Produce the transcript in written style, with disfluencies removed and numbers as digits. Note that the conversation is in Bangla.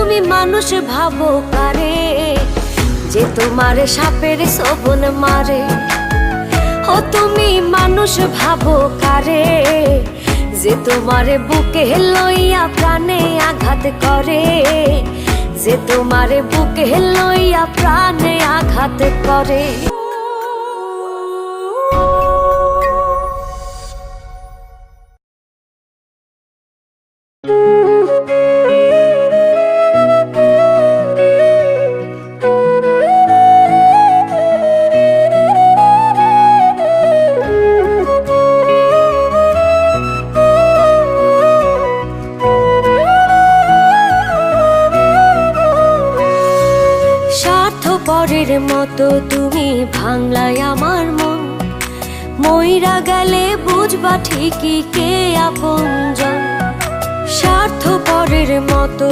তুমি মানুষ ভাবো কারে, যে তোমারে সাপের শোভন মারে। ও তুমি মানুষ ভাবো কারে, যে তোমারে বুকে লইয়া প্রাণে আঘাত করে, যে তোমারে বুকে লইয়া প্রাণে আঘাত করে। স্বার্থপরের মতো তুমি ভাঙলাই আমার মন, মইরা গেলে বুঝবা ঠিকই কে আপনজন। স্বার্থপরের মতো